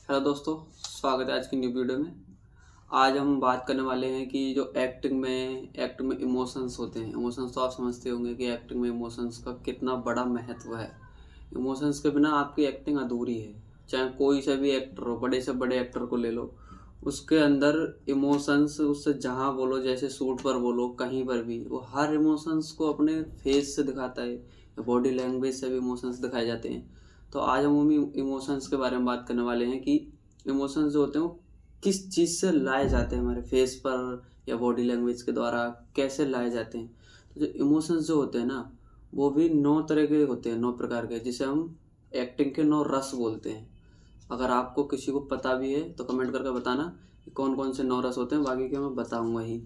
Hello दोस्तों, स्वागत है आज की न्यू वीडियो में। आज हम बात करने वाले हैं कि जो एक्टिंग में इमोशंस होते हैं। इमोशंस तो आप समझते होंगे कि एक्टिंग में इमोशंस का कितना बड़ा महत्व है। इमोशंस के बिना आपकी एक्टिंग अधूरी है। चाहे कोई सा भी एक्टर हो, बड़े से बड़े एक्टर को ले लो, उसके अंदर इमोशंस उससे जहाँ बोलो, जैसे सूट पर बोलो, कहीं पर भी वो हर इमोशंस को अपने फेस से दिखाता है, बॉडी लैंग्वेज से भी इमोशंस दिखाए जाते हैं। तो आज हम इमोशंस के बारे में बात करने वाले हैं कि इमोशंस जो होते हैं वो किस चीज़ से लाए जाते हैं, हमारे फेस पर या बॉडी लैंग्वेज के द्वारा कैसे लाए जाते हैं। तो जो इमोशंस जो होते हैं ना, वो भी 9 तरह के होते हैं, 9 प्रकार के, जिसे हम एक्टिंग के 9 रस बोलते हैं। अगर आपको किसी को पता भी है तो कमेंट करके बताना कि कौन कौन से 9 रस होते हैं, बाकी के मैं बताऊंगा ही।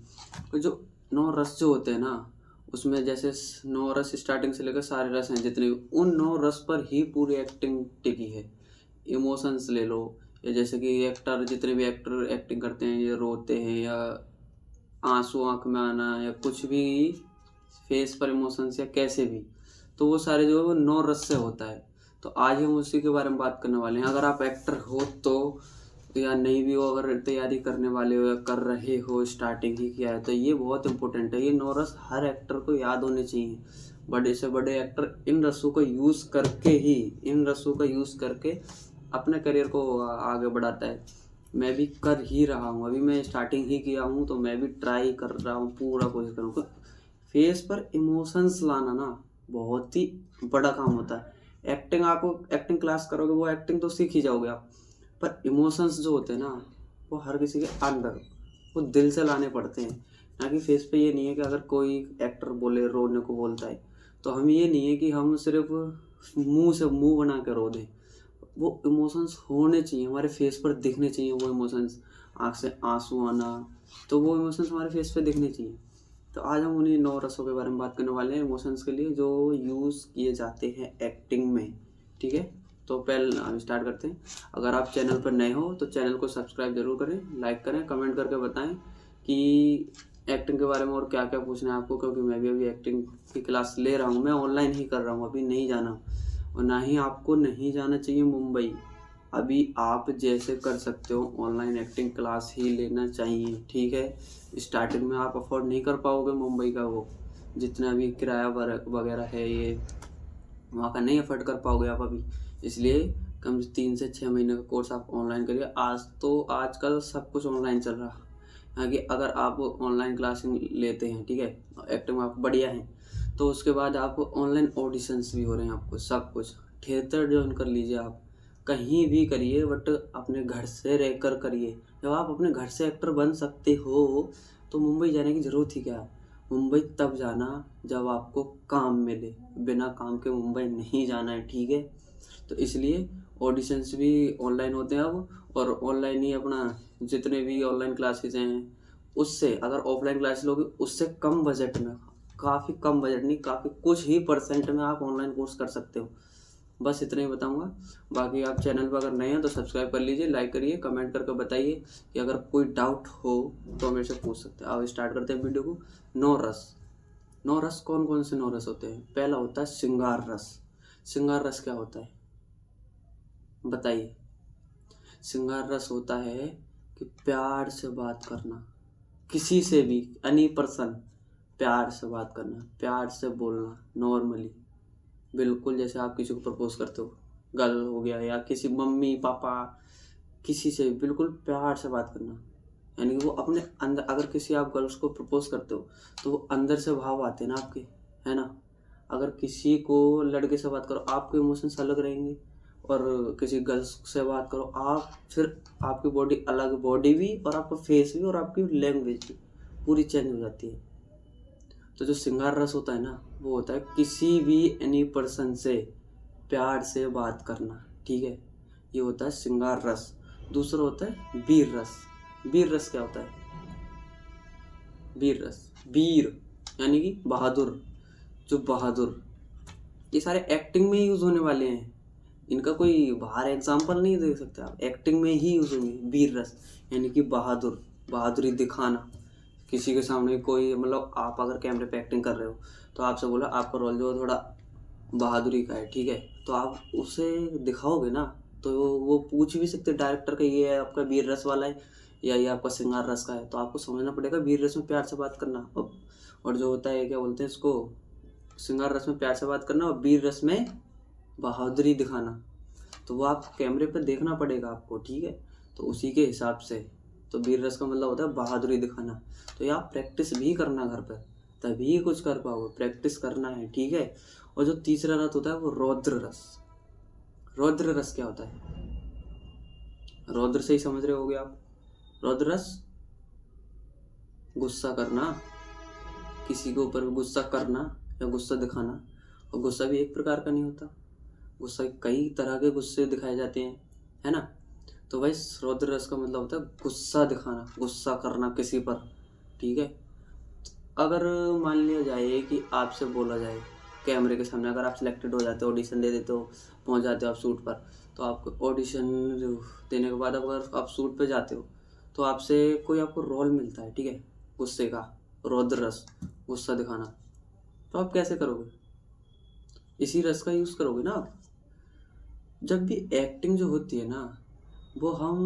तो जो 9 रस जो होते हैं ना, उसमें जैसे 9 रस स्टार्टिंग से लेकर सारे रस हैं जितने भी, उन 9 रस पर ही पूरी एक्टिंग टिकी है। इमोशंस ले लो, या जैसे कि जितने भी एक्टर एक्टिंग करते हैं, ये रोते हैं या आंसू आंख में आना या कुछ भी फेस पर इमोशंस या कैसे भी, तो वो सारे जो है वो 9 रस से होता है। तो आज हम उसी के बारे में बात करने वाले हैं। अगर आप एक्टर हो तो, या नहीं भी हो, अगर तैयारी करने वाले हो या कर रहे हो, स्टार्टिंग ही किया है, तो ये बहुत इंपॉर्टेंट है। ये 9 रस हर एक्टर को याद होने चाहिए। बड़े से बड़े एक्टर इन रसों का यूज़ करके अपने करियर को आगे बढ़ाता है। मैं भी कर ही रहा हूँ, अभी मैं स्टार्टिंग ही किया हूँ, तो मैं भी ट्राई कर रहा हूँ, पूरा कोशिश करूँगा। फेस पर इमोशंस लाना ना बहुत ही बड़ा काम होता है। एक्टिंग क्लास करोगे, वो एक्टिंग तो सीख ही जाओगे आप, पर इमोशंस जो होते हैं ना, वो हर किसी के अंदर, वो दिल से लाने पड़ते हैं। ना कि फेस पे। ये नहीं है कि अगर कोई एक्टर बोले, रोने को बोलता है, तो हम ये नहीं है कि हम सिर्फ मुंह बना के रो दें। वो इमोशंस होने चाहिए, हमारे फेस पर दिखने चाहिए वो इमोशंस। आँख से आंसू आना, तो वो इमोशंस हमारे फेस पे दिखने चाहिए। तो आज हम उन्हीं 9 रसों के बारे में बात करने वाले हैं, इमोशंस के लिए जो यूज़ किए जाते हैं एक्टिंग में। ठीक है, तो पहले हम स्टार्ट करते हैं। अगर आप चैनल पर नए हो तो चैनल को सब्सक्राइब जरूर करें, लाइक करें, कमेंट करके बताएं कि एक्टिंग के बारे में और क्या क्या पूछना है आपको, क्योंकि मैं भी अभी एक्टिंग की क्लास ले रहा हूँ। मैं ऑनलाइन ही कर रहा हूँ, अभी नहीं जाना, और ना ही आपको नहीं जाना चाहिए मुंबई। अभी आप जैसे कर सकते हो, ऑनलाइन एक्टिंग क्लास ही लेना चाहिए। ठीक है, स्टार्टिंग में आप अफोर्ड नहीं कर पाओगे मुंबई का, वो जितना भी किराया वगैरह है, ये वहाँ का नहीं अफोर्ड कर पाओगे आप अभी। इसलिए कम से 3 से 6 महीने का कोर्स आप ऑनलाइन करिए। आजकल सब कुछ ऑनलाइन चल रहा है। यहाँ की अगर आप ऑनलाइन क्लासिंग लेते हैं, ठीक है, एक्टिंग में आप बढ़िया हैं, तो उसके बाद आप ऑनलाइन ऑडिशंस भी हो रहे हैं, आपको सब कुछ। थिएटर ज्वाइन कर लीजिए, आप कहीं भी करिए, बट अपने घर से रहकर करिए। जब आप अपने घर से एक्टर बन सकते हो तो मुंबई जाने की ज़रूरत ही क्या है। मुंबई तब जाना जब आपको काम मिले, बिना काम के मुंबई नहीं जाना है। ठीक है, तो इसलिए ऑडिशंस भी ऑनलाइन होते हैं अब, और ऑनलाइन ही अपना जितने भी ऑनलाइन क्लासेस हैं, उससे अगर ऑफलाइन क्लास लोगे उससे कम बजट में, काफ़ी कम बजट नहीं, काफ़ी कुछ ही परसेंट में आप ऑनलाइन कोर्स कर सकते हो। बस इतना ही बताऊंगा। बाकी आप चैनल पर अगर नए हैं तो सब्सक्राइब कर लीजिए, लाइक करिए, कमेंट करके बताइए कि अगर कोई डाउट हो तो मेरे से पूछ सकते हैं। अब स्टार्ट करते हैं वीडियो को। 9 रस। 9 रस कौन कौन से 9 रस होते हैं? पहला होता है श्रृंगार रस। श्रृंगार रस क्या होता है बताइए? श्रृंगार रस होता है कि प्यार से बात करना, किसी से भी, एनी पर्सन, प्यार से बात करना, प्यार से बोलना, नॉर्मली, बिल्कुल जैसे आप किसी को प्रपोज करते हो, गर्ल हो गया या किसी मम्मी पापा, किसी से भी बिल्कुल प्यार से बात करना। यानी कि वो अपने अंदर, अगर किसी आप गर्ल्स को प्रपोज करते हो तो वो अंदर से भाव आते हैं ना आपके, है ना। अगर किसी को लड़के से बात करो, आपके इमोशंस अलग रहेंगे, और किसी गर्ल्स से बात करो आप, फिर आपकी बॉडी अलग, बॉडी भी और आपका फेस भी और आपकी लैंग्वेज भी पूरी चेंज हो जाती है। तो जो श्रृंगार रस होता है ना, वो होता है किसी भी एनी पर्सन से प्यार से बात करना। ठीक है, ये होता है श्रृंगार रस। दूसरा होता है वीर रस। वीर रस क्या होता है? वीर रस, वीर यानी कि बहादुर, जो बहादुर, ये सारे एक्टिंग में ही यूज होने वाले हैं। इनका कोई बाहर एग्जाम्पल नहीं दे सकते आप, एक्टिंग में ही यूज होंगे। वीर रस यानी कि बहादुर, बहादुरी दिखाना किसी के सामने। कोई मतलब आप अगर कैमरे पे एक्टिंग कर रहे हो तो आपसे बोला आपका रोल जो थोड़ा बहादुरी का है, ठीक है, तो आप उसे दिखाओगे ना, तो वो पूछ भी सकते डायरेक्टर का ये है आपका वीर रस वाला है या ये आपका श्रृंगार रस का है, तो आपको समझना पड़ेगा वीर रस में प्यार से बात करना और जो होता है क्या बोलते हैं इसको, श्रृंगार रस में प्यार से बात करना और वीर रस में बहादुरी दिखाना। तो वो आप कैमरे पर देखना पड़ेगा आपको, ठीक है। तो उसी के हिसाब से, तो वीर रस का मतलब होता है बहादुरी दिखाना। तो ये आप प्रैक्टिस भी करना घर पर, तभी कुछ कर पाओगे, प्रैक्टिस करना है, ठीक है। और जो तीसरा रस होता है वो रौद्र रस। रौद्र रस क्या होता है? रौद्र से ही समझ रहे होगे आप। रौद्र रस गुस्सा करना, किसी के ऊपर गुस्सा करना या गुस्सा दिखाना। और गुस्सा भी एक प्रकार का नहीं होता, गुस्सा कई तरह के गुस्से दिखाए जाते हैं, है ना। तो भाई रौद्र रस का मतलब होता है गुस्सा दिखाना, गुस्सा करना किसी पर, ठीक है। अगर मान लिया जाए कि आपसे बोला जाए कैमरे के सामने, अगर आप सिलेक्टेड हो जाते हो, ऑडिशन दे देते हो, पहुंच जाते हो आप शूट पर, तो आपको ऑडिशन देने के बाद अगर आप शूट पे जाते हो तो आपसे कोई आपको रोल मिलता है, ठीक है, गुस्से का, रौद्र रस, गुस्सा दिखाना, तो आप कैसे करोगे? इसी रस का यूज़ करोगे ना आप। जब भी एक्टिंग जो होती है ना, वो हम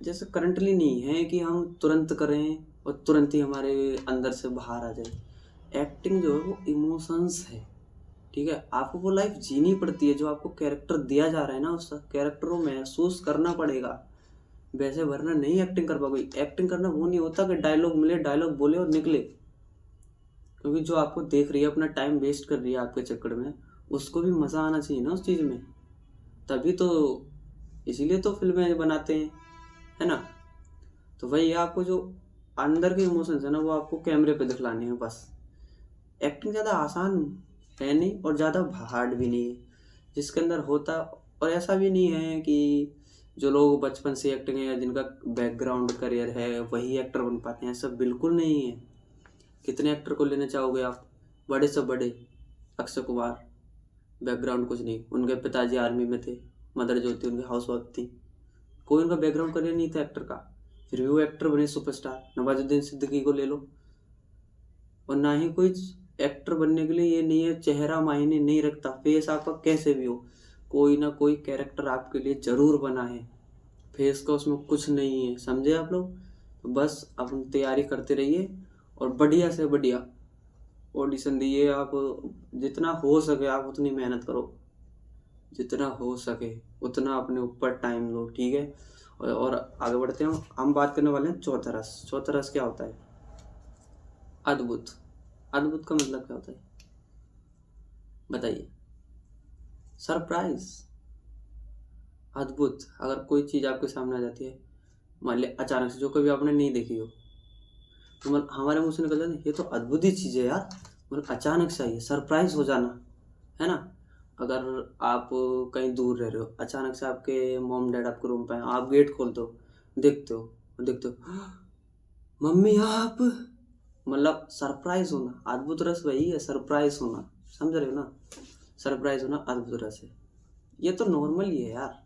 जैसे करंटली नहीं है कि हम तुरंत करें और तुरंत ही हमारे अंदर से बाहर आ जाए। एक्टिंग जो है वो इमोशंस है, ठीक है। आपको वो लाइफ जीनी पड़ती है, जो आपको कैरेक्टर दिया जा रहा है ना, उस कैरेक्टर को महसूस करना पड़ेगा, वैसे वरना नहीं एक्टिंग कर पाओगे। एक्टिंग करना वो नहीं होता कि डायलॉग मिले, डायलॉग बोले और निकले, क्योंकि जो आपको देख रही है, अपना टाइम वेस्ट कर रही है आपके चक्कर में, उसको भी मज़ा आना चाहिए ना उस चीज़ में, तभी तो, इसीलिए तो फिल्में बनाते हैं, है ना। तो वही आपको जो अंदर के इमोशंस है ना, वो आपको कैमरे पे दिखलाने हैं बस। एक्टिंग ज़्यादा आसान है नहीं और ज़्यादा हार्ड भी नहीं है, जिसके अंदर होता, और ऐसा भी नहीं है कि जो लोग बचपन से एक्टिंग है या जिनका बैकग्राउंड करियर है वही एक्टर बन पाते हैं, ऐसा बिल्कुल नहीं है। कितने एक्टर को लेना चाहोगे आप, बड़े से बड़े, अक्षय कुमार, बैकग्राउंड कुछ नहीं, उनके पिताजी आर्मी में थे, मदर जो थी उनकी हाउस वाइफ थी, कोई उनका बैकग्राउंड करियर नहीं था एक्टर का, फिर भी वो एक्टर बने सुपरस्टार। नवाजुद्दीन सिद्दीकी को ले लो। और ना ही कोई एक्टर बनने के लिए ये नहीं है चेहरा मायने नहीं रखता, फेस आपका कैसे भी हो, कोई ना कोई कैरेक्टर आपके लिए जरूर बना है, फेस का उसमें कुछ नहीं है, समझे आप लोग। तो बस अपन तैयारी करते रहिए और बढ़िया से बढ़िया ऑडिशन दिए आप, जितना हो सके आप उतनी मेहनत करो, जितना हो सके उतना अपने ऊपर टाइम लो, ठीक है। और आगे बढ़ते हैं, हम बात करने वाले हैं चौथा रस। चौथा रस क्या होता है? अद्भुत। अद्भुत का मतलब क्या होता है बताइए? सरप्राइज। अद्भुत, अगर कोई चीज़ आपके सामने आ जाती है, मान लिया अचानक से, जो कभी आपने नहीं देखी हो, तो मतलब हमारे मुंह से निकल जाए ये तो अद्भुत ही चीज़ है यार, मतलब अचानक से आई है, सरप्राइज हो जाना, है ना। अगर आप कहीं दूर रह रहे हो, अचानक से आपके मॉम डैड आपके रूम पे आए, आप गेट खोलते हो, देखते हो मम्मी आप, मतलब सरप्राइज होना। अद्भुत रस वही है, सरप्राइज होना, समझ रहे हो ना। सरप्राइज होना अद्भुत रस है। ये तो नॉर्मल ही है यार,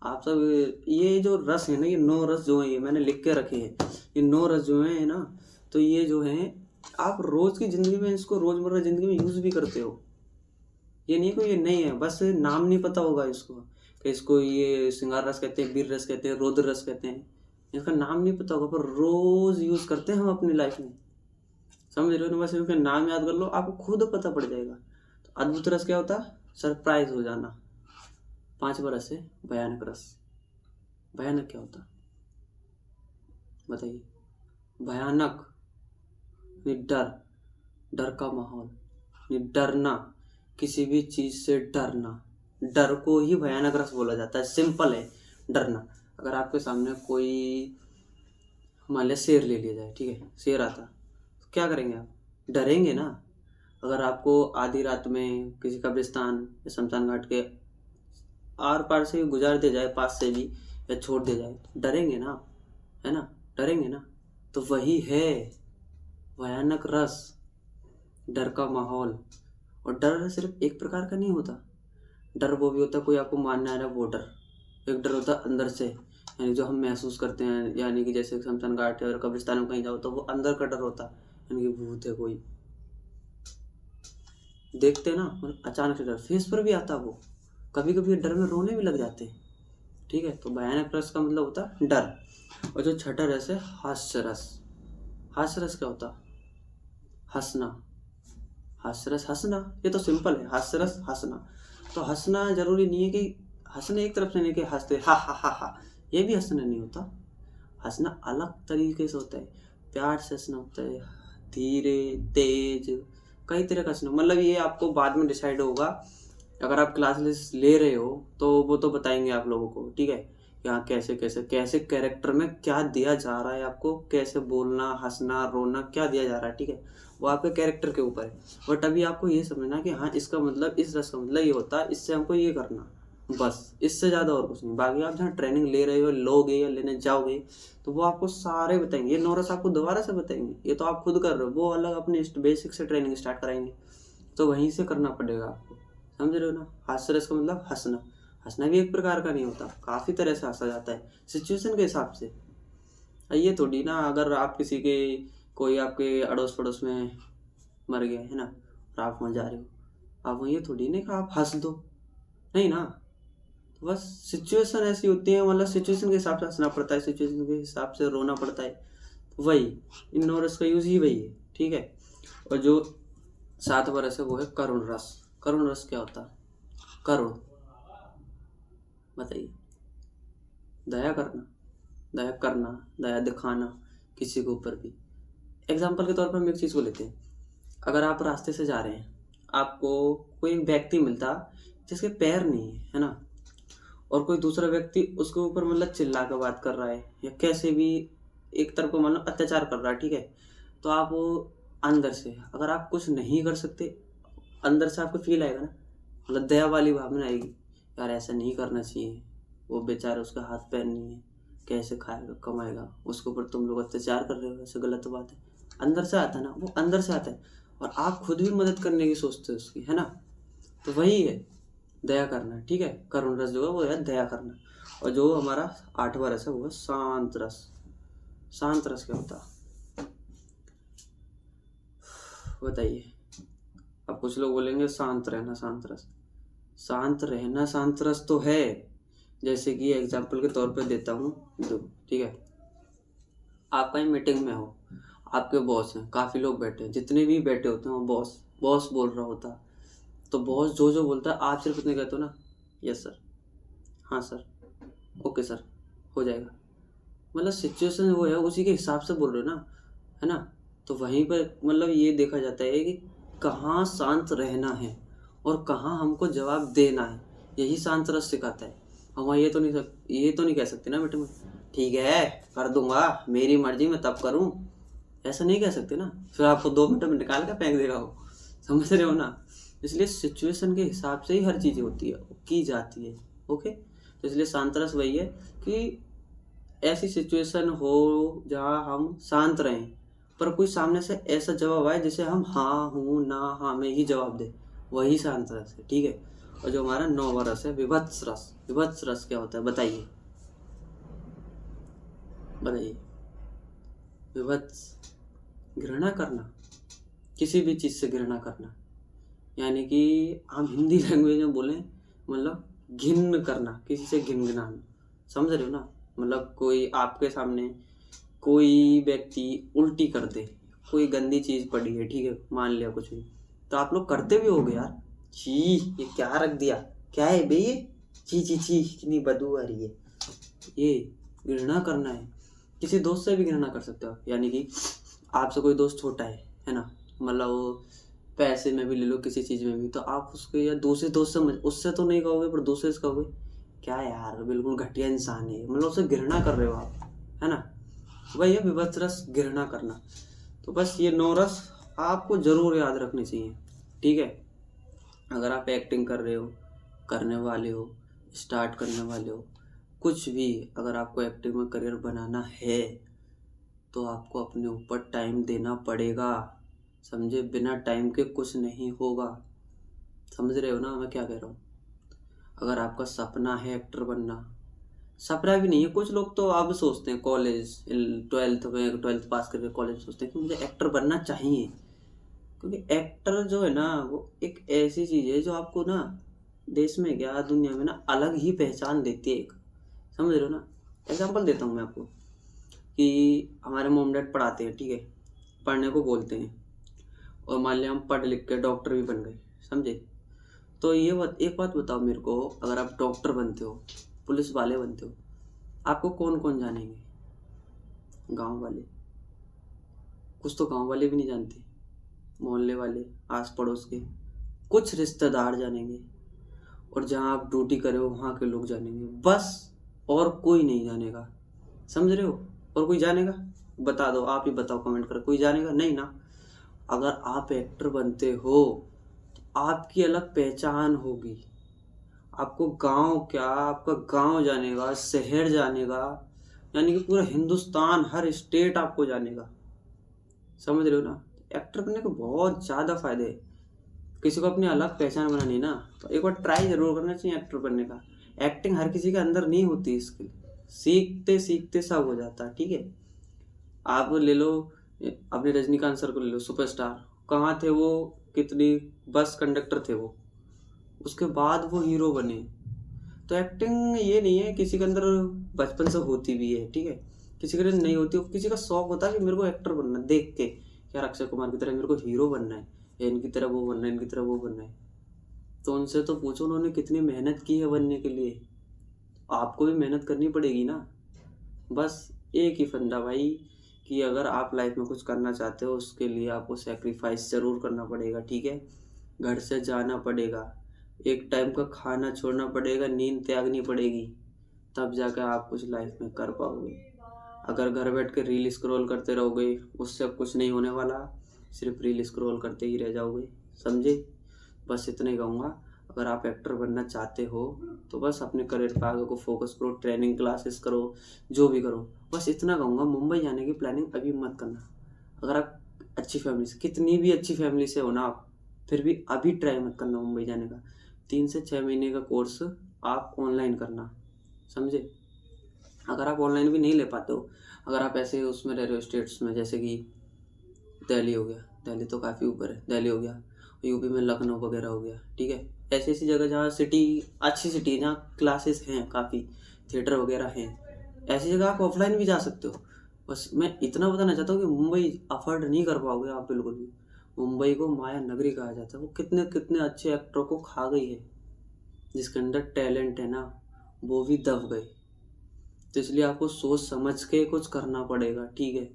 आप सब, ये जो रस है ना, ये 9 रस जो है, ये मैंने लिख के रखे हैं, ये 9 रस जो है ना, तो ये जो है आप रोज की जिंदगी में, इसको रोजमर्रा जिंदगी में यूज भी करते हो। ये नहीं कोई ये नहीं है, बस नाम नहीं पता होगा इसको, कि इसको ये श्रृंगार रस कहते हैं, वीर रस कहते हैं, रौद्र रस कहते हैं, इसका नाम नहीं पता होगा, पर रोज यूज करते हैं हम अपनी लाइफ में, समझ रहे हो ना। बस इनका नाम याद कर लो, आपको खुद पता पड़ जाएगा। तो अद्भुत रस क्या होता है? सरप्राइज हो जाना। 5वां रस है भयानक रस। भयानक क्या होता बताइए? भयानक, ये डर, डर का माहौल, ये डरना, किसी भी चीज से डरना, डर को ही भयानक रस बोला जाता है, सिंपल है डरना। अगर आपके सामने कोई, मान लिया शेर ले लिया जाए, ठीक है, शेर आता, तो क्या करेंगे आप? डरेंगे ना। अगर आपको आधी रात में किसी कब्रिस्तान या शमशान घाट के आर पार से गुजार दिया जाए, पास से भी, या छोड़ दिया जाए, तो डरेंगे ना, है ना, डरेंगे ना। तो वही है भयानक रस, डर का माहौल। और डर सिर्फ एक प्रकार का नहीं होता, डर वो भी होता है कोई आपको मारने आ रहा है, वो डर। एक डर होता है अंदर से, यानी जो हम महसूस करते हैं, यानी कि जैसे शमशान घाट और कब्रिस्तान में कहीं जाओ तो वो अंदर का डर होता है, यानी कि भूत है कोई, देखते हैं ना, मतलब अचानक से डर फेस पर भी आता है। वो कभी कभी डर में रोने भी लग जाते हैं, ठीक है। तो भयानक रस का मतलब होता है डर। और जो छठा रस है हास्य रस। हास्य रस क्या होता? हंसना। हास्य रस हंसना, ये तो सिंपल है। हास्य रस हंसना। तो हंसना जरूरी नहीं है कि हंसने एक तरफ से नहीं कि हंसते हा हा हा हा, ये भी हंसना नहीं होता। हंसना अलग तरीके से होता है। प्यार से हंसना होता है, धीरे तेज, कई तरह का हंसना। मतलब ये आपको बाद में डिसाइड होगा, अगर आप क्लासेस ले रहे हो तो वो तो बताएंगे आप लोगों को, ठीक है। यहाँ कैसे कैसे कैसे कैरेक्टर में क्या दिया जा रहा है आपको, कैसे बोलना, हंसना, रोना, क्या दिया जा रहा है, ठीक है। वो आपके कैरेक्टर के ऊपर है। बट अभी आपको ये समझना कि हाँ इसका मतलब, इस रस का मतलब ये होता है, इससे हमको ये करना, बस इससे ज़्यादा और कुछ नहीं। बाकी आप जहाँ ट्रेनिंग ले रहे हो, लोगे या लेने जाओगे, तो वो आपको सारे बताएंगे। ये 9 रस आपको दोबारा से बताएंगे, ये तो आप खुद कर रहे हो, वो अलग अपने बेसिक से ट्रेनिंग स्टार्ट कराएंगे, तो वहीं से करना पड़ेगा आपको। समझ रहे हो ना। हास्य रस का मतलब हंसना। हंसना भी एक प्रकार का नहीं होता, काफ़ी तरह से हंसा जाता है सिचुएशन के हिसाब से। ये थोड़ी ना, अगर आप किसी के, कोई आपके अड़ोस पड़ोस में मर गया है ना, और आप वहाँ जा रहे हो, आप वहाँ ये थोड़ी ना कि आप हंस दो, नहीं ना। तो बस सिचुएशन ऐसी होती है, मतलब सिचुएशन के हिसाब से हंसना पड़ता है, सिचुएशन के हिसाब से रोना पड़ता है। वही इन 9 रस का यूज ही वही है, ठीक है। और जो 7वां रस है वो है करुण रस। करुण रस क्या होता है? करुण, बताइए। दया करना, दया करना, दया दिखाना किसी के ऊपर भी। एग्जाम्पल के तौर पर हम एक चीज़ को लेते हैं। अगर आप रास्ते से जा रहे हैं, आपको कोई व्यक्ति मिलता जिसके पैर नहीं है ना, और कोई दूसरा व्यक्ति उसके ऊपर मतलब चिल्ला कर बात कर रहा है, या कैसे भी एक तरफ को मतलब अत्याचार कर रहा है, ठीक है। तो आप वो अंदर से, अगर आप कुछ नहीं कर सकते, अंदर से आपको फील आएगा ना, मतलब दया वाली भावना आएगी, यार ऐसा नहीं करना चाहिए, वो बेचारा, उसका हाथ पैर नहीं है, कैसे खाएगा कमाएगा, उसके ऊपर तुम लोग अत्याचार कर रहे हो, ऐसे गलत बात है। अंदर से आता है ना, वो अंदर से आता है, और आप खुद भी मदद करने की सोचते हो उसकी, है ना। तो वही है दया करना, ठीक है। करुण रस जो है वो है दया करना। और जो हमारा 8वां रस है वो है शांत रस। शांत रस क्या होता है बताइए। अब कुछ लोग बोलेंगे शांत रहना शांत रस। शांत रहना शांत रस तो है, जैसे कि एग्जाम्पल के तौर पे देता हूँ, दो, ठीक है। आप कहीं मीटिंग में हो, आपके बॉस हैं, काफ़ी लोग बैठे हैं, जितने भी बैठे होते हैं वो बॉस बॉस बोल रहा होता है। तो बॉस जो जो बोलता है आप सिर्फ इतने कहते हो ना, यस सर, हाँ सर, ओके सर, हो जाएगा। मतलब सिचुएशन वो है, उसी के हिसाब से बोल रहे हो ना, है ना। तो वहीं पर मतलब ये देखा जाता है कि कहाँ शांत रहना है और कहाँ हमको जवाब देना है, यही शांत रस सिखाता है। हम ये तो नहीं कह सकते ना बेटे में, ठीक है कर दूंगा, मेरी मर्जी, मैं तब करूँ, ऐसा नहीं कह सकते ना। फिर आपको 2 मिनट में निकाल कर फेंक देगा वो, समझ रहे हो ना। इसलिए सिचुएशन के हिसाब से ही हर चीज़ होती है, की जाती है, ओके। तो इसलिए शांत रस वही है कि ऐसी सिचुएशन हो जहाँ हम शांत रहें, पर कोई सामने से ऐसा जवाब आए जिसे हम हाँ हूँ ना हाँ में ही जवाब दे, वही शांत रस है, ठीक है। और जो हमारा 9वां रस है विभत्स रस। विभत्स रस क्या होता है बताइए, बताइए। विभत्स, घृणा करना, किसी भी चीज़ से घृणा करना, यानी कि हम हिंदी लैंग्वेज में बोलें मतलब घिन करना, किसी से घिनघिनाना, समझ रहे हो ना। मतलब कोई आपके सामने कोई व्यक्ति उल्टी कर दे, कोई गंदी चीज़ पड़ी है, ठीक है, मान लिया कुछ भी, तो आप लोग करते भी होगे यार, छी ये क्या रख दिया, क्या है बे ये, छी छी छी कितनी बदबू आ रही है, ये घृणा करना है। किसी दोस्त से भी घृणा कर सकते हो आप, यानी कि आपसे कोई दोस्त छोटा है ना, मतलब वो पैसे में भी ले लो, किसी चीज़ में भी, तो आप उसको या दूसरे दोस्त से, उससे तो नहीं कहोगे पर दूसरे से कहोगे क्या यार बिल्कुल घटिया इंसान है, मतलब उससे घृणा कर रहे हो आप, है ना। वही है विभत्स रस, घृणा करना। तो बस ये 9 रस आपको ज़रूर याद रखने चाहिए, ठीक है। अगर आप एक्टिंग कर रहे हो, करने वाले हो, स्टार्ट करने वाले हो, कुछ भी, अगर आपको एक्टिंग में करियर बनाना है तो आपको अपने ऊपर टाइम देना पड़ेगा, समझे। बिना टाइम के कुछ नहीं होगा, समझ रहे हो ना मैं क्या कह रहा हूँ। अगर आपका सपना है एक्टर बनना, सपना भी नहीं है, कुछ लोग तो अब सोचते हैं कॉलेज 12th पास करके कॉलेज सोचते हैं कि मुझे एक्टर बनना चाहिए, क्योंकि एक्टर जो है ना वो एक ऐसी चीज़ है जो आपको ना देश में क्या दुनिया में ना अलग ही पहचान देती है एक, समझ रहे हो ना। एग्जाम्पल देता हूँ मैं आपको कि हमारे मॉम डैड पढ़ाते हैं, ठीक है, पढ़ने को बोलते हैं, और मान लिया हम पढ़ लिख के डॉक्टर भी बन गए, समझे। तो एक बात बताओ मेरे को, अगर आप डॉक्टर बनते हो, पुलिस वाले बनते हो, आपको कौन कौन जानेंगे? गांव वाले, कुछ तो गांव वाले भी नहीं जानते, मोहल्ले वाले, आस पड़ोस के, कुछ रिश्तेदार जानेंगे, और जहाँ आप ड्यूटी करे हो वहाँ के लोग जानेंगे, बस। और कोई नहीं जानेगा, समझ रहे हो। और कोई जानेगा? बता दो, आप ही बताओ कमेंट कर, कोई जानेगा नहीं ना। अगर आप एक्टर बनते हो तो आपकी अलग पहचान होगी। आपको गांव क्या, आपका गांव जानेगा, शहर जानेगा, यानी कि पूरा हिंदुस्तान, हर स्टेट आपको जानेगा, समझ रहे हो ना। एक्टर बनने के बहुत ज़्यादा फायदे हैं। किसी को अपनी अलग पहचान बनानी ना, तो एक बार ट्राई जरूर करना चाहिए एक्टर बनने का। एक्टिंग हर किसी के अंदर नहीं होती, इसके सीखते सीखते सब हो जाता है, ठीक है। आप ले लो अपने रजनीकांत सर को, ले लो, सुपरस्टार। कहाँ थे वो, कितनी बस कंडक्टर थे वो, उसके बाद वो हीरो बने। तो एक्टिंग ये नहीं है किसी के अंदर बचपन से होती भी है, ठीक है, किसी के अंदर नहीं होती। किसी का शौक होता है कि मेरे को एक्टर बनना है, देख के यार अक्षय कुमार की तरह मेरे को हीरो बनना है, या इनकी तरह वो बनना है, इनकी तरह वो बनना है। तो उनसे तो पूछो उन्होंने कितनी मेहनत की है बनने के लिए। आपको भी मेहनत करनी पड़ेगी ना। बस एक ही फंडा भाई, कि अगर आप लाइफ में कुछ करना चाहते हो, उसके लिए आपको सेक्रीफाइस ज़रूर करना पड़ेगा, ठीक है। घर से जाना पड़ेगा, एक टाइम का खाना छोड़ना पड़ेगा, नींद त्यागनी पड़ेगी, तब जाकर आप कुछ लाइफ में कर पाओगे। अगर घर बैठ के रील स्क्रॉल करते रहोगे, उससे अब कुछ नहीं होने वाला, सिर्फ रील स्क्रॉल करते ही रह जाओगे, समझे। बस इतना ही कहूँगा। अगर आप एक्टर बनना चाहते हो तो बस अपने करियर पर आगे को फोकस करो, ट्रेनिंग क्लासेस करो, जो भी करो। बस इतना कहूँगा, मुंबई जाने की प्लानिंग अभी मत करना। अगर आप अच्छी फैमिली से, कितनी भी अच्छी फैमिली से हो ना आप, फिर भी अभी ट्राई मत करना मुंबई जाने का। 3 से 6 महीने का कोर्स आप ऑनलाइन करना, समझे। अगर आप ऑनलाइन भी नहीं ले पाते हो, अगर आप ऐसे उसमें रह रहे हो स्टेट्स में, जैसे कि दिल्ली हो गया, दिल्ली तो काफ़ी ऊपर है, दिल्ली हो गया, यूपी में लखनऊ वगैरह हो गया, ठीक है। ऐसी ऐसी जगह जहाँ सिटी, अच्छी सिटी है, जहाँ क्लासेस हैं, काफ़ी थिएटर वगैरह हैं, ऐसी जगह आप ऑफलाइन भी जा सकते हो। बस मैं इतना बताना चाहता हूँ कि मुंबई अफोर्ड नहीं कर पाओगे आप बिल्कुल भी। मुंबई को माया नगरी कहा जाता है, वो कितने कितने अच्छे एक्टरों को खा गई है। जिसके अंदर टैलेंट है ना, वो भी दब गए। तो इसलिए आपको सोच समझ के कुछ करना पड़ेगा, ठीक है।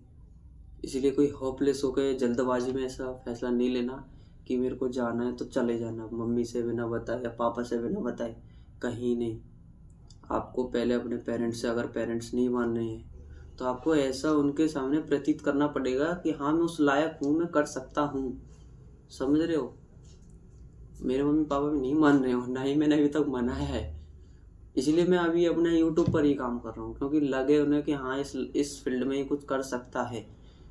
इसलिए कोई होपलेस होकर जल्दबाजी में ऐसा फैसला नहीं लेना कि मेरे को जाना है तो चले जाना, मम्मी से बिना बताए या पापा से बिना बताए कहीं नहीं। आपको पहले अपने पेरेंट्स से, अगर पेरेंट्स नहीं मान रहे हैं तो आपको ऐसा उनके सामने प्रतीत करना पड़ेगा कि हाँ मैं उस लायक हूँ, मैं कर सकता हूँ, समझ रहे हो। मेरे मम्मी पापा भी नहीं मान रहे हो, ना ही मैंने अभी तक मनाया है। इसलिए मैं अभी अपने यूट्यूब पर ही काम कर रहा हूँ, क्योंकि लगे उन्हें कि हाँ इस फील्ड में ही कुछ कर सकता है।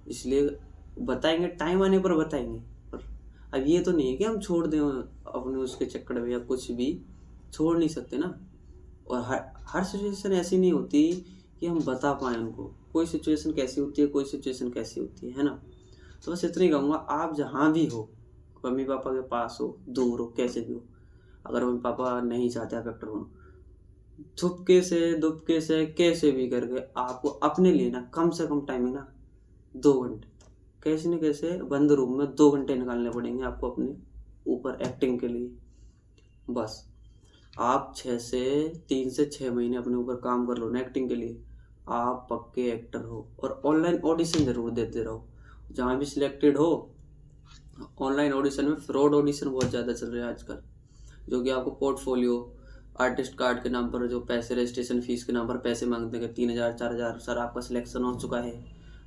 इसलिए बताएंगे, टाइम आने पर बताएंगे। पर अब ये तो नहीं है कि हम छोड़ दें अपने उसके चक्कर में, या कुछ भी छोड़ नहीं सकते ना। और हर सिचुएशन ऐसी नहीं होती कि हम बता पाएँ उनको, कोई सिचुएशन कैसी होती है, कोई सिचुएशन कैसी होती है ना। तो बस इतना ही कहूँगा, आप जहाँ भी हो, मम्मी पापा के पास हो, दूर हो, कैसे भी हो, अगर मम्मी पापा नहीं चाहते आप एक्टर बनो, छुपके से दुपके से कैसे भी करके आपको अपने लिए ना कम से कम टाइमिंग ना 2 घंटे, कैसे न कैसे बंद रूम में 2 घंटे निकालने पड़ेंगे आपको अपने ऊपर एक्टिंग के लिए। बस आप 3 से 6 महीने अपने ऊपर काम कर लो ना एक्टिंग के लिए, आप पक्के एक्टर हो। और ऑनलाइन ऑडिशन ज़रूर देते रहो, जहाँ भी सिलेक्टेड हो। ऑनलाइन ऑडिशन में फ्रॉड ऑडिशन बहुत ज़्यादा चल रहे हैं आजकल, जो कि आपको पोर्टफोलियो, आर्टिस्ट कार्ड के नाम पर जो पैसे, रजिस्ट्रेशन फीस के नाम पर पैसे मांगते हैं, 3,000 4,000, सर आपका सिलेक्शन हो चुका है,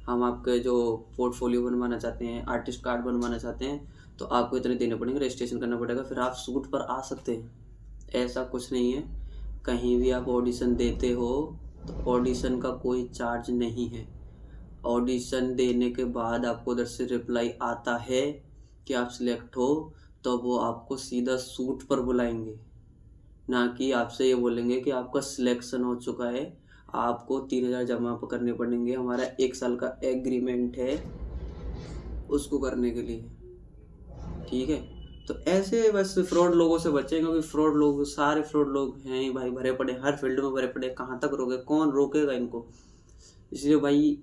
हम आपके जो पोर्टफोलियो बनवाना चाहते हैं, आर्टिस्ट कार्ड बनवाना चाहते हैं, तो आपको इतने देने पड़ेंगे, रजिस्ट्रेशन करना पड़ेगा, फिर आप शूट पर आ सकते हैं। ऐसा कुछ नहीं है। कहीं भी आप ऑडिशन देते हो तो ऑडिशन का कोई चार्ज नहीं है। ऑडिशन देने के बाद आपको उधर से रिप्लाई आता है कि आप सिलेक्ट हो, तो वो आपको सीधा शूट पर बुलाएंगे, ना कि आपसे ये बोलेंगे कि आपका सिलेक्शन हो चुका है, आपको 3,000 जमा करने पड़ेंगे, हमारा 1 साल का एग्रीमेंट है उसको करने के लिए, ठीक है। तो तो ऐसे बस फ्रॉड लोगों से बचें, क्योंकि फ्रॉड लोग, सारे फ्रॉड लोग हैं ही भाई, भरे पड़े, हर फील्ड में भरे पड़े, कहाँ तक रोके, कौन रोकेगा इनको। इसलिए भाई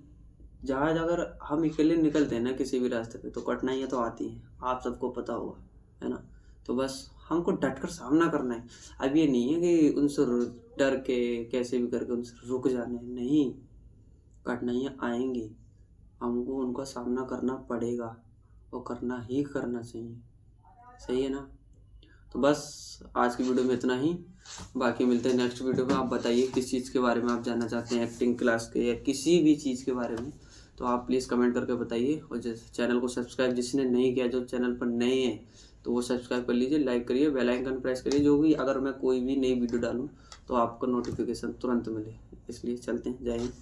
जहाँ अगर हम अकेले निकलते हैं ना किसी भी रास्ते पे, तो कठिनाइयाँ तो आती हैं, आप सबको पता होगा, है ना। तो बस हमको डट कर सामना करना है। अब ये नहीं है कि उनसे डर के कैसे भी करके उनसे रुक जाना है, नहीं, कठिनाइयाँ आएंगी, हमको उनका सामना करना पड़ेगा और करना ही करना चाहिए, सही है ना। तो बस आज की वीडियो में इतना ही, बाकी मिलते हैं नेक्स्ट वीडियो में। आप बताइए किस चीज़ के बारे में आप जानना चाहते हैं, एक्टिंग क्लास के या किसी भी चीज़ के बारे में, तो आप प्लीज़ कमेंट करके बताइए। और जैसे चैनल को सब्सक्राइब जिसने नहीं किया, जो चैनल पर नए हैं, तो वो सब्सक्राइब कर लीजिए, लाइक करिए, बेल आइकन प्रेस करिए, जो भी अगर मैं कोई भी नई वीडियो डालूँ तो आपको नोटिफिकेशन तुरंत मिले। इसलिए चलते हैं, जय हिंद।